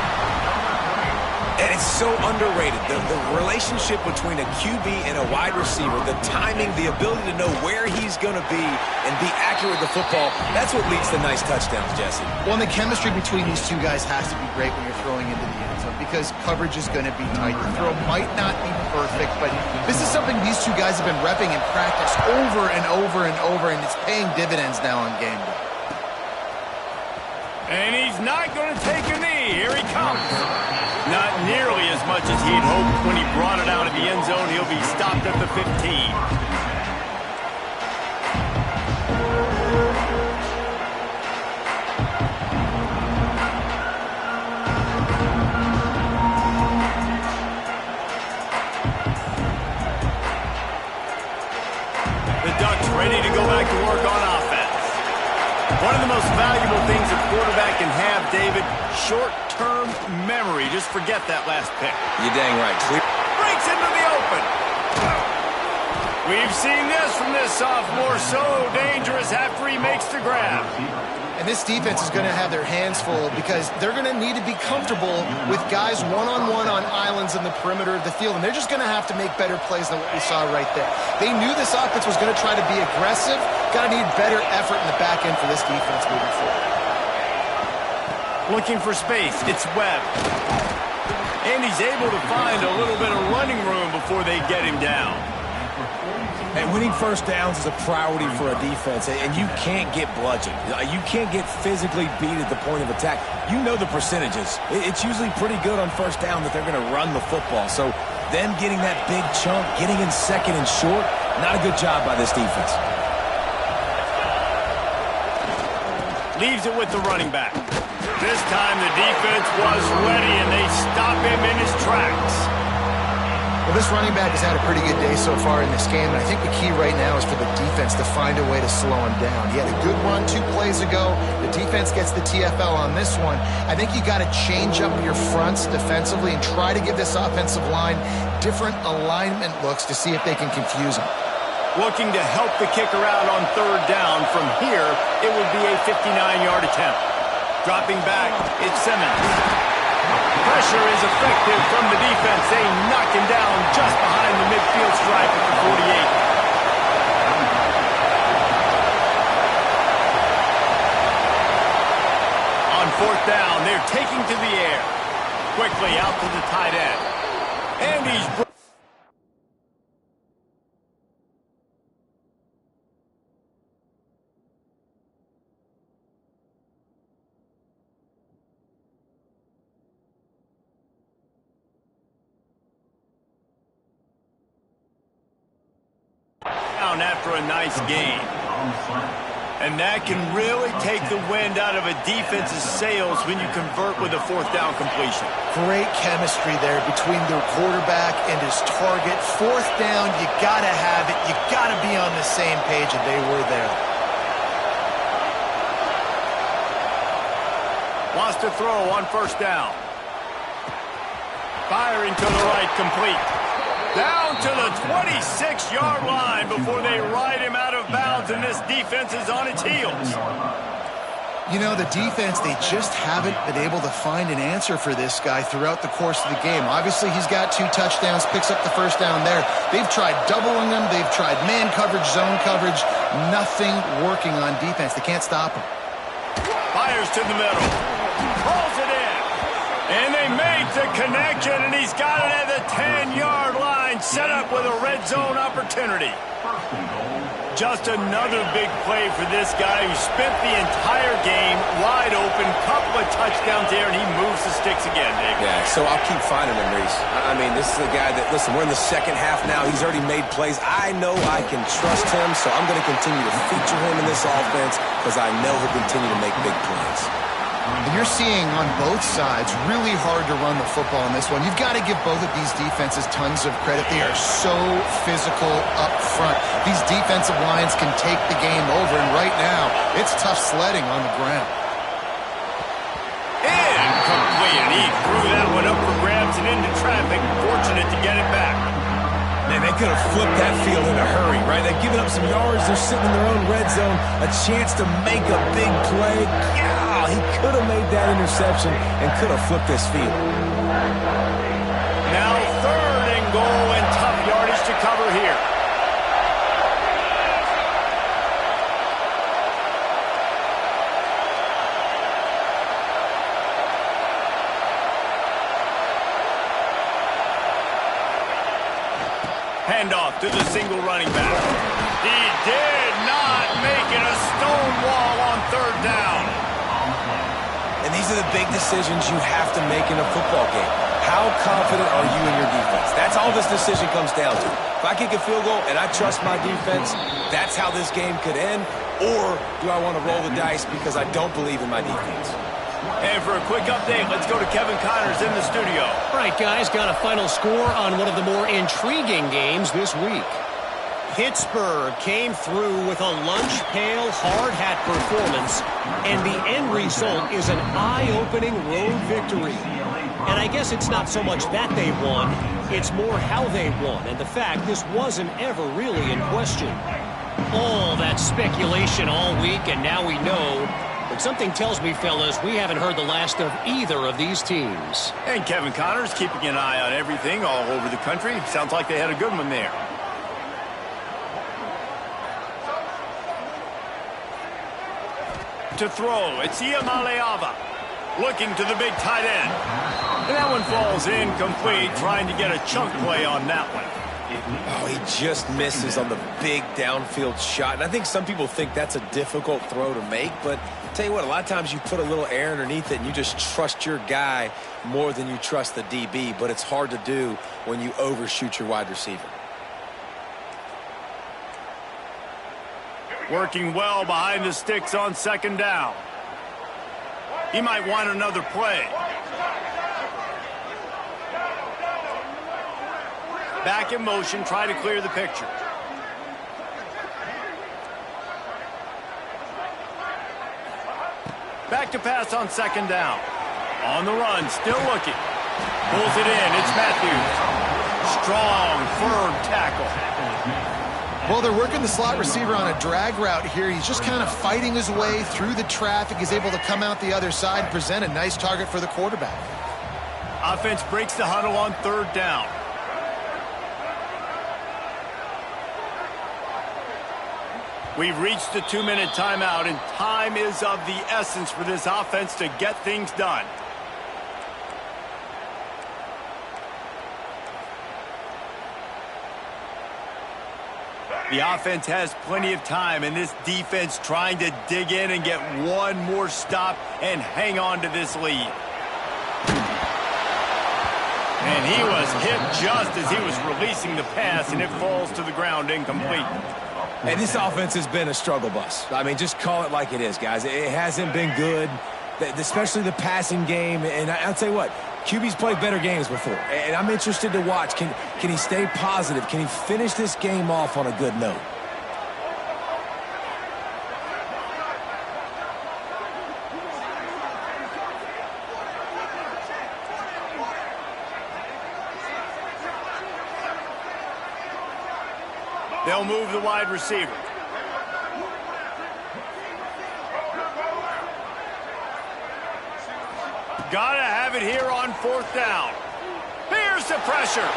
B: And it's so underrated. The relationship between a QB and a wide receiver, the timing, the ability to know where he's going to be and be accurate with the football, that's what leads to nice touchdowns, Jesse.
C: Well, and the chemistry between these two guys has to be great when you're throwing into the end zone because coverage is going to be tight. The throw might not be perfect, but this is something these two guys have been repping in practice over and over and over, and it's paying dividends now on game day.
A: And he's not going to take a knee. Here he comes. Not nearly as much as he'd hoped when he brought it out of the end zone. He'll be stopped at the 15. The Ducks ready to go back to work on offense. One of the most valuable things a quarterback can have, David, short-term memory. Just forget that last pick.
B: You're dang right.
A: Breaks into the open. We've seen this from this sophomore. So dangerous after he makes the grab.
C: And this defense is going to have their hands full because they're going to need to be comfortable with guys one-on-one on islands in the perimeter of the field, and they're just going to have to make better plays than what we saw right there. They knew this offense was going to try to be aggressive. Got to need better effort in the back end for this defense moving forward.
A: Looking for space. It's Webb. And he's able to find a little bit of running room before they get him down.
B: And winning first downs is a priority for a defense, and you can't get bludgeoned. You can't get physically beat at the point of attack. You know the percentages. It's usually pretty good on first down that they're going to run the football. So them getting that big chunk, getting in second and short, not a good job by this defense.
A: Leaves it with the running back. This time the defense was ready, and they stop him in his tracks.
C: Well, this running back has had a pretty good day so far in this game, and I think the key right now is for the defense to find a way to slow him down. He had a good run 2 plays ago. The defense gets the TFL on this one. I think you got to change up your fronts defensively and try to give this offensive line different alignment looks to see if they can confuse him.
A: Looking to help the kicker out on third down. From here, it would be a 59-yard attempt. Dropping back, it's Simmons. Pressure is effective from the defense. They knock him down just behind the midfield stripe at the 48. On fourth down, they're taking to the air. Quickly out to the tight end. And he's down after a nice gain. And that can really take the wind out of a defense's sails when you convert with a fourth down completion.
C: Great chemistry there between their quarterback and his target. Fourth down, you got to have it. You got to be on the same page, and they were there.
A: Wants to throw on first down. Firing to the right, complete. Down to the 26-yard line before they ride him out of bounds, and this defense is on its heels.
C: You know, the defense, they just haven't been able to find an answer for this guy throughout the course of the game. Obviously, he's got 2 touchdowns, picks up the first down there. They've tried doubling him. They've tried man coverage, zone coverage. Nothing working on defense. They can't stop him.
A: Fires to the middle. Pulls it in. And they make the connection, and he's got it at the 10-yard line, set up with a red zone opportunity. Just another big play for this guy who spent the entire game wide open, couple of touchdowns there, and he moves the sticks again, Dave.
B: Yeah, so I'll keep finding him, Reese. I mean, this is a guy that, listen, we're in the second half now. He's already made plays. I know I can trust him, so I'm going to continue to feature him in this offense because I know he'll continue to make big plays.
C: And you're seeing on both sides really hard to run the football in this one. You've got to give both of these defenses tons of credit. They are so physical up front. These defensive lines can take the game over, and right now, it's tough sledding on the ground.
A: Incomplete, and he threw that one up for grabs and into traffic. Fortunate to get it back.
B: Man, they could have flipped that field in a hurry, right? They've given up some yards. They're sitting in their own red zone. A chance to make a big play. Yeah, he could have made that interception and could have flipped this field.
A: Now 3rd and goal, and tough yardage to cover here. Handoff to the single running back. He did not make it a stone wall on 3rd down.
B: And these are the big decisions you have to make in a football game. How confident are you in your defense? That's all this decision comes down to. If I kick a field goal and I trust my defense, that's how this game could end. Or do I want to roll the dice because I don't believe in my defense?
A: And for a quick update, let's go to Kevin Connors in the studio.
E: All right, guys, got a final score on one of the more intriguing games this week. Pittsburgh came through with a lunch pail hard hat performance, and the end result is an eye-opening road victory. And I guess it's not so much that they won, it's more how they won, and the fact this wasn't ever really in question. All that speculation all week, and now we know. But something tells me, fellas, we haven't heard the last of either of these teams.
A: And Kevin Connors keeping an eye on everything all over the country. Sounds like they had a good one there. To throw, it's Ncaa looking to the big tight end. And that one falls incomplete, trying to get a chunk play on that one.
B: Oh, he just misses on the big downfield shot. And I think some people think that's a difficult throw to make, but I'll tell you what, a lot of times you put a little air underneath it and you just trust your guy more than you trust the DB, but it's hard to do when you overshoot your wide receiver.
A: Working well behind the sticks on 2nd down. He might want another play. Back in motion, try to clear the picture. Back to pass on 2nd down. On the run, still looking. Pulls it in, it's Matthews. Strong, firm tackle.
C: Well, they're working the slot receiver on a drag route here. He's just kind of fighting his way through the traffic. He's able to come out the other side and present a nice target for the quarterback.
A: Offense breaks the huddle on 3rd down. We've reached the 2-minute timeout, and time is of the essence for this offense to get things done. The offense has plenty of time, and this defense trying to dig in and get one more stop and hang on to this lead. And he was hit just as he was releasing the pass, and it falls to the ground incomplete.
B: And this offense has been a struggle bus. I mean, just call it like it is, guys. It hasn't been good, especially the passing game. And I'll tell you what, QB's played better games before. And I'm interested to watch. Can he stay positive? Can he finish this game off on a good note?
A: They'll move the wide receiver. Gotta have it here on 4th down. Here's the pressure.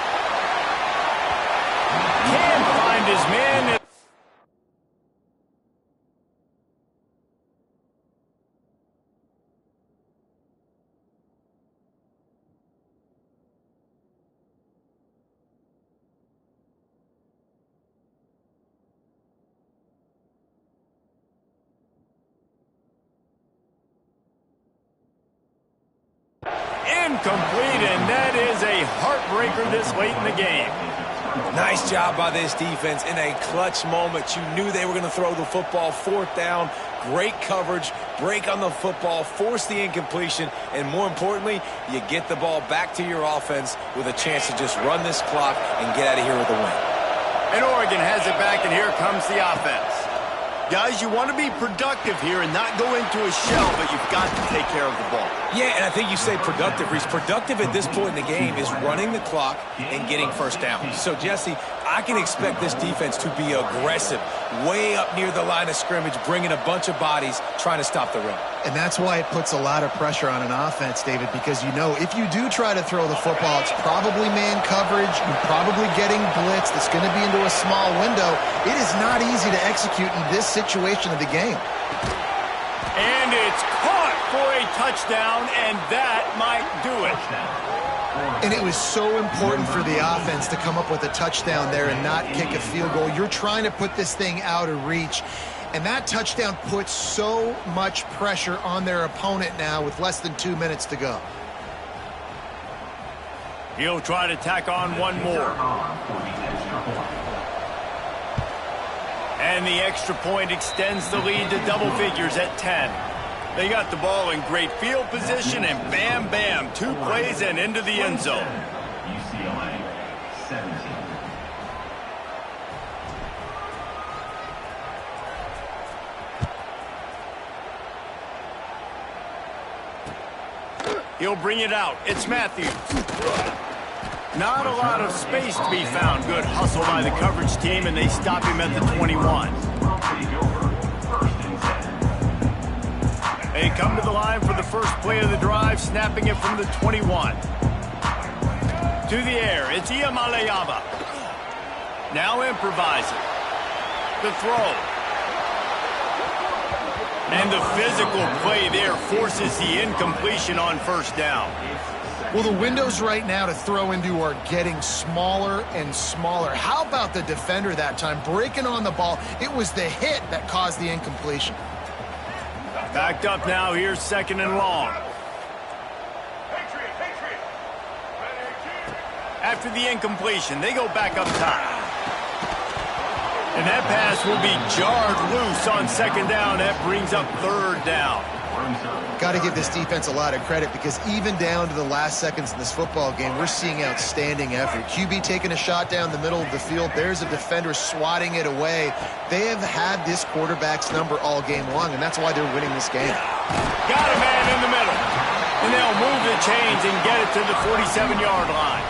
A: Can't find his man. Incomplete, and that is a heartbreaker this late in the game.
B: Nice job by this defense in a clutch moment. You knew they were going to throw the football. 4th down, great coverage, break on the football, force the incompletion, and more importantly, you get the ball back to your offense with a chance to just run this clock and get out of here with a win.
A: And Oregon has it back, and here comes the offense. Guys, you want to be productive here and not go into a shell, but you've got to take care of the ball.
B: Yeah, and I think you say productive, Reese. Productive at this point in the game is running the clock and getting first down. So, Jesse, I can expect this defense to be aggressive, way up near the line of scrimmage, bringing a bunch of bodies, trying to stop the run.
C: And that's why it puts a lot of pressure on an offense, David, because you know if you do try to throw the football, it's probably man coverage. You're probably getting blitzed. It's going to be into a small window. It is not easy to execute in this situation of the game.
A: And it's caught for a touchdown, and that might do it.
C: And it was so important for the offense to come up with a touchdown there and not kick a field goal. You're trying to put this thing out of reach. And that touchdown puts so much pressure on their opponent now with less than 2 minutes to go.
A: He'll try to tack on one more. And the extra point extends the lead to double figures at 10. They got the ball in great field position, and bam, bam, 2 plays and into the end zone.
F: UCLA 17.
A: He'll bring it out. It's Matthews. Not a lot of space to be found. Good hustle by the coverage team, and they stop him at the 21. They come to the line for the first play of the drive, snapping it from the 21. To the air, it's Ncaa. Now improvising. The throw. And the physical play there forces the incompletion on first down.
C: Well, the windows right now to throw into are getting smaller and smaller. How about the defender that time breaking on the ball? It was the hit that caused the incompletion.
A: Backed up now. Here's 2nd and long. After the incompletion, they go back up top. And that pass will be jarred loose on 2nd down. That brings up 3rd down.
C: Got to give this defense a lot of credit because even down to the last seconds in this football game, we're seeing outstanding effort. QB taking a shot down the middle of the field. There's a defender swatting it away. They have had this quarterback's number all game long, and that's why they're winning this game.
A: Got a man in the middle. And they'll move the chains and get it to the 47-yard line.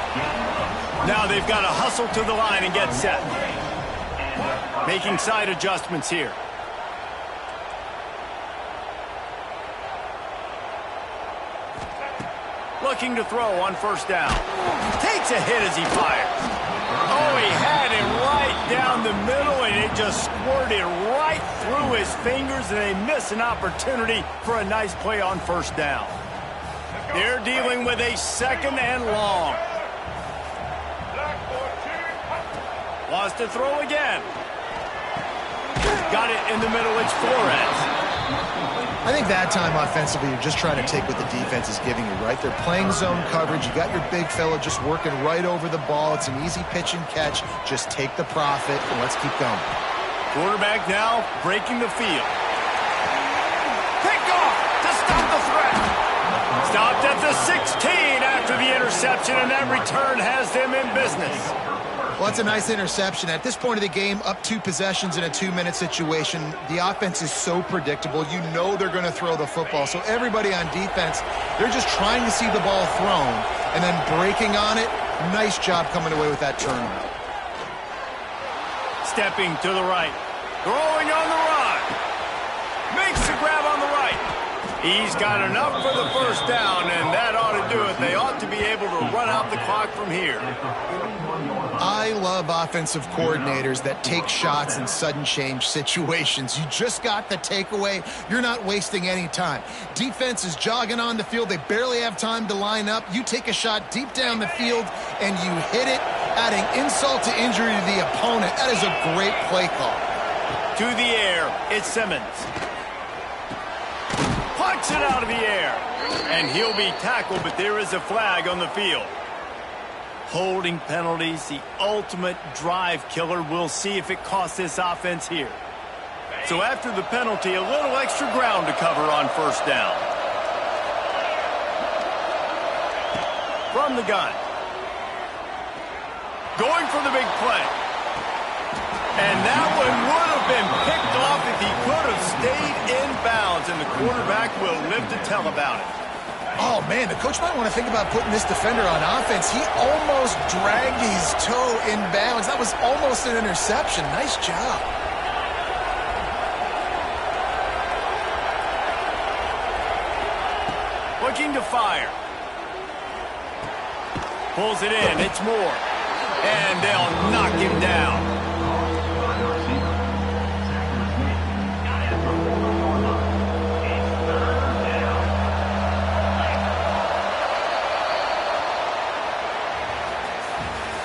A: Now they've got to hustle to the line and get set. Making side adjustments here. Looking to throw on 1st down. Takes a hit as he fires. Oh, he had it right down the middle, and it just squirted right through his fingers, and they miss an opportunity for a nice play on 1st down. They're dealing with a 2nd and long. Wants to throw again. Got it in the middle. It's Flores.
C: I think that time offensively, you're just trying to take what the defense is giving you, right? They're playing zone coverage. You got your big fella just working right over the ball. It's an easy pitch and catch. Just take the profit and let's keep going.
A: Quarterback now breaking the field. Pick off to stop the threat. Stopped at the 16 after the interception, and that return has them in business.
C: Well, that's a nice interception. At this point of the game, up 2 possessions in a 2-minute situation, the offense is so predictable. You know they're going to throw the football. So everybody on defense, they're just trying to see the ball thrown and then breaking on it. Nice job coming away with that turnover.
A: Stepping to the right. Throwing on the run. Makes the grab on the right. He's got enough for the first down, and that ought to do it. They ought to be able to run out the clock from here.
C: I love offensive coordinators that take shots in sudden change situations. You just got the takeaway. You're not wasting any time. Defense is jogging on the field. They barely have time to line up. You take a shot deep down the field, and you hit it, adding insult to injury to the opponent. That is a great play call.
A: To the air, it's Simmons. Punch it out of the air. And he'll be tackled, but there is a flag on the field. Holding penalties, the ultimate drive killer. We'll see if it costs this offense here. So after the penalty, a little extra ground to cover on first down. From the gun. Going for the big play. And that one would have been picked off if he could have stayed in bounds, and the quarterback will live to tell about it.
C: Oh, man, the coach might want to think about putting this defender on offense. He almost dragged his toe in bounds. That was almost an interception. Nice job.
A: Looking to fire. Pulls it in. It's Moore. And they'll knock him down.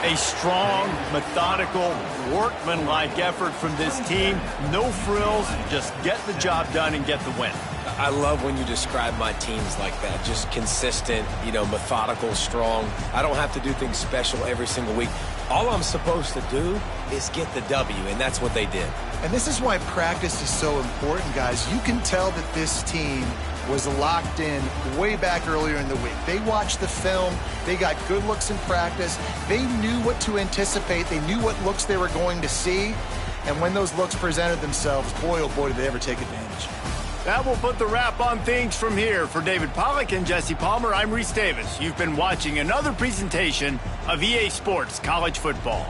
A: A strong, methodical, workman-like effort from this team. No frills, just get the job done and get the win.
B: I love when you describe my teams like that. Just consistent, methodical, strong. I don't have to do things special every single week. All I'm supposed to do is get the W, and that's what they did.
C: And this is why practice is so important, guys. You can tell that this team was locked in way back earlier in the week. They watched the film. They got good looks in practice. They knew what to anticipate. They knew what looks they were going to see. And when those looks presented themselves, boy, oh boy, did they ever take advantage.
A: That will put the wrap on things from here. For David Pollack and Jesse Palmer, I'm Reese Davis. You've been watching another presentation of EA Sports College Football.